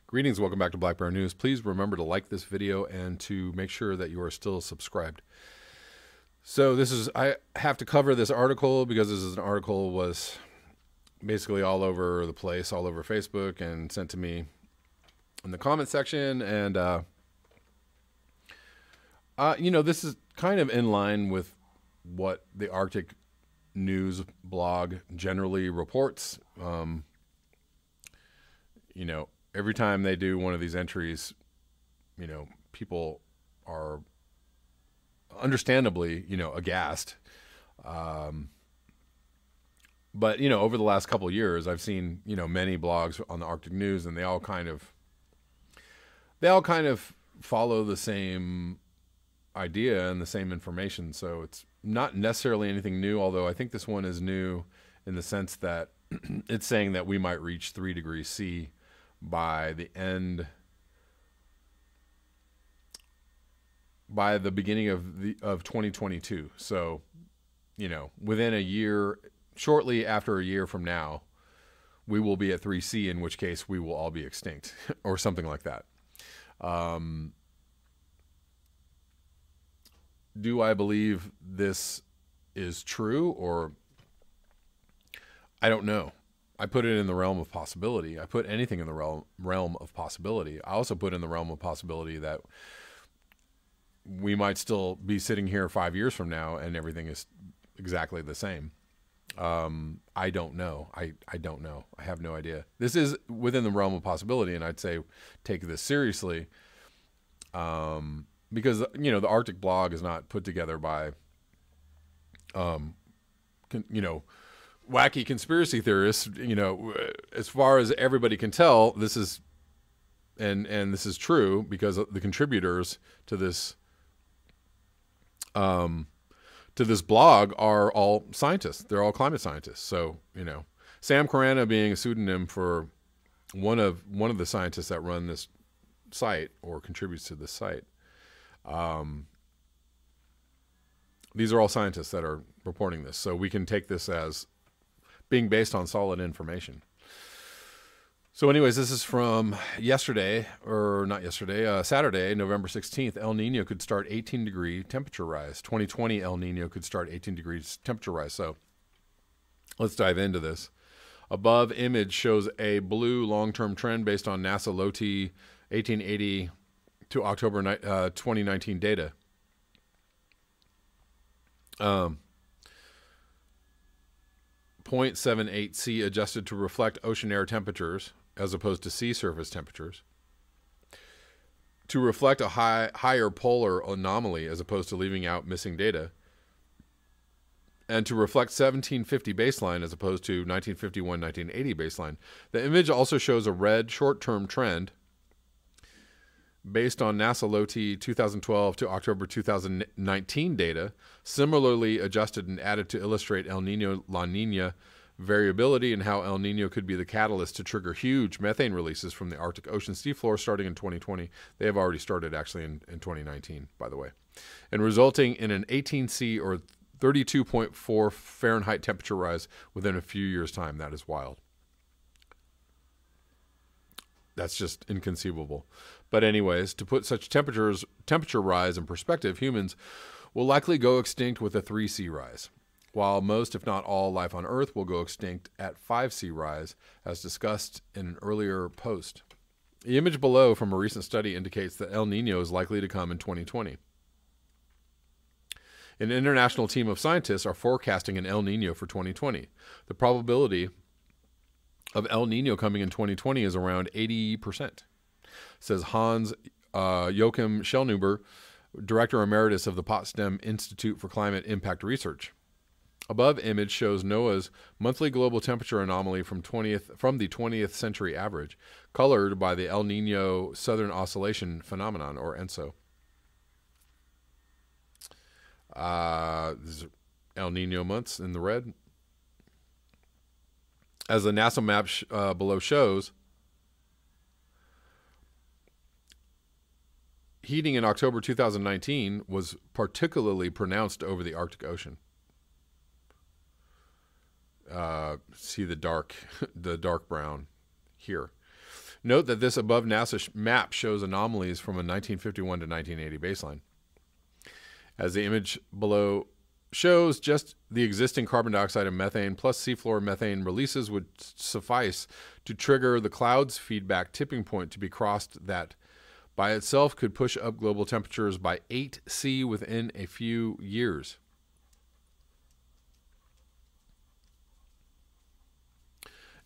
Greetings, welcome back to Black Bear News. Please remember to like this video and to make sure that you are still subscribed. So I have to cover this article because this is an article was basically all over the place, all over Facebook, and sent to me in the comment section. And, this is kind of in line with what the Arctic News blog generally reports. Every time they do one of these entries, people are understandably, aghast. But, over the last couple of years, I've seen, many blogs on the Arctic News, and they all kind of follow the same idea and the same information. So it's not necessarily anything new, although I think this one is new in the sense that it's saying that we might reach 3 degrees C by the beginning of 2022. So, within a year, shortly after a year from now, we will be at 3C, in which case we will all be extinct or something like that. Do I believe this is true, or I don't know. I put it in the realm of possibility. I put anything in the realm of possibility. I also put in the realm of possibility that we might still be sitting here 5 years from now and everything is exactly the same. I don't know. I don't know. I have no idea. This is within the realm of possibility, and I'd say take this seriously because, the Arctic blog is not put together by, wacky conspiracy theorists. As far as everybody can tell, this is, and this is true because the contributors to this blog are all scientists. They're all climate scientists. So, Sam Carana being a pseudonym for one of the scientists that run this site or contributes to this site. These are all scientists that are reporting this. So we can take this as being based on solid information. So anyways, this is from Saturday, November 16th. El Nino could start 18-degree temperature rise. 2020 El Nino could start 18 degrees temperature rise. So let's dive into this. Above image shows a blue long-term trend based on NASA LOTI 1880 to October 2019 data. 0.78 C adjusted to reflect ocean air temperatures as opposed to sea surface temperatures, to reflect a higher polar anomaly as opposed to leaving out missing data, and to reflect 1750 baseline as opposed to 1951-1980 baseline. The image also shows a red short-term trend based on NASA LOTI 2012 to October 2019 data, similarly adjusted and added to illustrate El Nino La Nina variability and how El Nino could be the catalyst to trigger huge methane releases from the Arctic Ocean seafloor starting in 2020. They have already started actually in 2019, by the way, and resulting in an 18C or 32.4 Fahrenheit temperature rise within a few years' time. That is wild. That's just inconceivable. But anyways, to put such temperature rise in perspective, humans will likely go extinct with a 3C rise, while most, if not all, life on Earth will go extinct at 5C rise, as discussed in an earlier post. The image below from a recent study indicates that El Nino is likely to come in 2020. An international team of scientists are forecasting an El Nino for 2020. The probability of El Nino coming in 2020 is around 80%, says Hans Joachim Schellnhuber, Director Emeritus of the Potsdam Institute for Climate Impact Research. Above image shows NOAA's monthly global temperature anomaly from the 20th century average, colored by the El Nino Southern Oscillation Phenomenon, or ENSO. This is El Nino months in the red. As the NASA map below shows, heating in October 2019 was particularly pronounced over the Arctic Ocean. see the dark, the dark brown here. Note that this above NASA map shows anomalies from a 1951 to 1980 baseline. As the image below shows, just the existing carbon dioxide and methane plus seafloor methane releases would suffice to trigger the clouds feedback tipping point to be crossed that by itself could push up global temperatures by 8°C within a few years.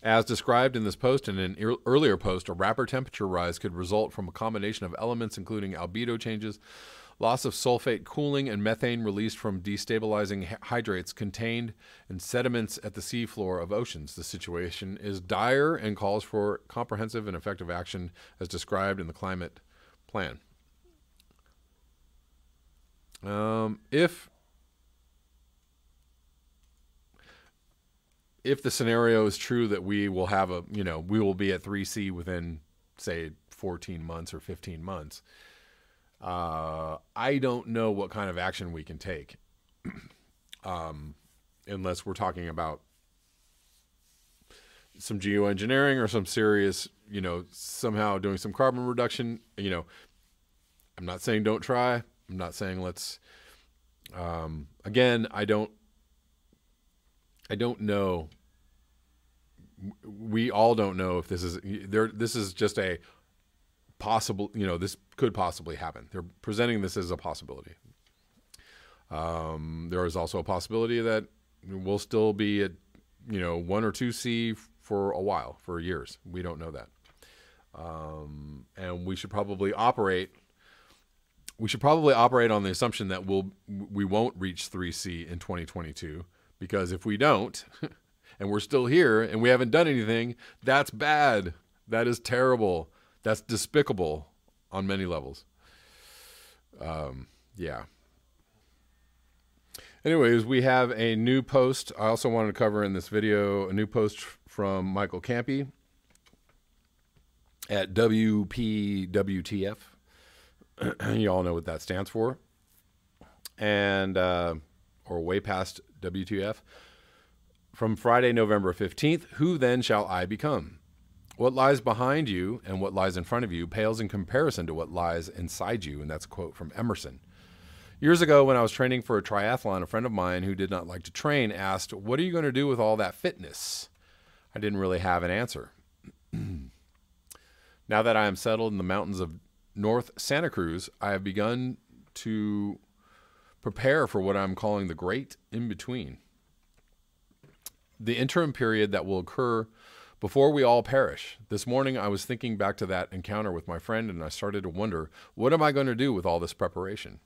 As described in this post and an earlier post, a rapid temperature rise could result from a combination of elements including albedo changes, loss of sulfate cooling, and methane released from destabilizing hydrates contained in sediments at the seafloor of oceans. The situation is dire and calls for comprehensive and effective action as described in the climate plan. If the scenario is true that we will have we will be at 3C within, say, 14 months or 15 months, I don't know what kind of action we can take, unless we're talking about some geoengineering or some serious, somehow doing some carbon reduction. I'm not saying don't try. I'm not saying let's, again, I don't know. We all don't know if this is there. This is just a possible, this could possibly happen. They're presenting this as a possibility. There is also a possibility that we'll still be at, 1 or 2C for a while, for years. We don't know that. And we should probably operate on the assumption that we won't reach 3C in 2022, because if we don't, and we're still here and we haven't done anything, that's bad. That is terrible. That's despicable on many levels. Yeah. Anyways, we have a new post. I also wanted to cover in this video a new post from Michael Campy at WPWTF. You all know what that stands for. And, or way past WTF. From Friday, November 15th, who then shall I become? What lies behind you and what lies in front of you pales in comparison to what lies inside you. And that's a quote from Emerson. Years ago, when I was training for a triathlon, a friend of mine who did not like to train asked, "What are you going to do with all that fitness?" I didn't really have an answer. Now that I am settled in the mountains of North Santa Cruz, I have begun to prepare for what I'm calling the great in-between. The interim period that will occur before we all perish. This morning, I was thinking back to that encounter with my friend, and I started to wonder, what am I going to do with all this preparation?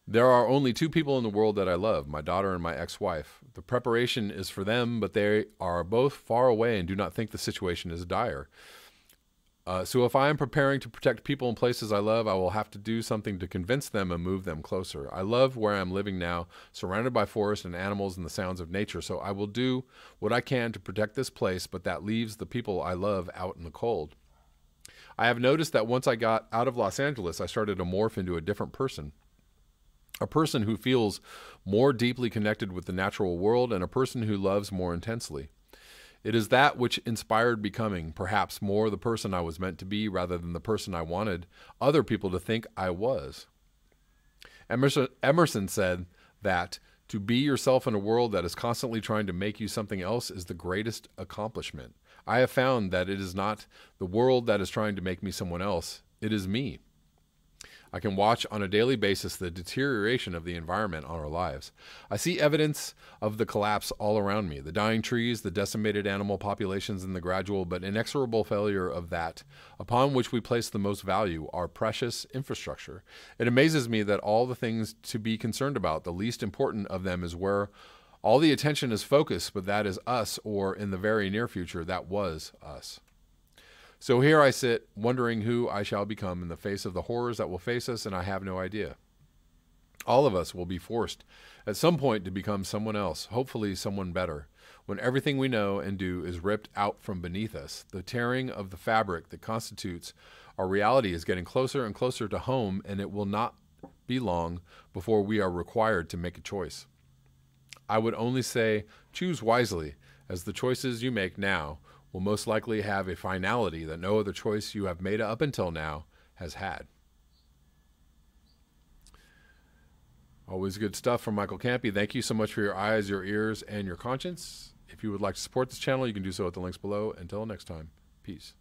There are only two people in the world that I love, my daughter and my ex-wife. The preparation is for them, but they are both far away and do not think the situation is dire. So if I am preparing to protect people and places I love, I will have to do something to convince them and move them closer. I love where I'm living now, surrounded by forests and animals and the sounds of nature, so I will do what I can to protect this place, but that leaves the people I love out in the cold. I have noticed that once I got out of Los Angeles, I started to morph into a different person. A person who feels more deeply connected with the natural world and a person who loves more intensely. It is that which inspired becoming, perhaps more the person I was meant to be rather than the person I wanted other people to think I was. Emerson said that to be yourself in a world that is constantly trying to make you something else is the greatest accomplishment. I have found that it is not the world that is trying to make me someone else. It is me. I can watch on a daily basis the deterioration of the environment on our lives. I see evidence of the collapse all around me, the dying trees, the decimated animal populations, and the gradual but inexorable failure of that upon which we place the most value, our precious infrastructure. It amazes me that all the things to be concerned about, the least important of them is where all the attention is focused, but that is us, or in the very near future, that was us. So here I sit, wondering who I shall become in the face of the horrors that will face us, and I have no idea. All of us will be forced at some point to become someone else, hopefully someone better. When everything we know and do is ripped out from beneath us, the tearing of the fabric that constitutes our reality is getting closer and closer to home, and it will not be long before we are required to make a choice. I would only say choose wisely, as the choices you make now will most likely have a finality that no other choice you have made up until now has had. Always good stuff from Michael Campy. Thank you so much for your eyes, your ears, and your conscience. If you would like to support this channel, you can do so at the links below. Until next time, peace.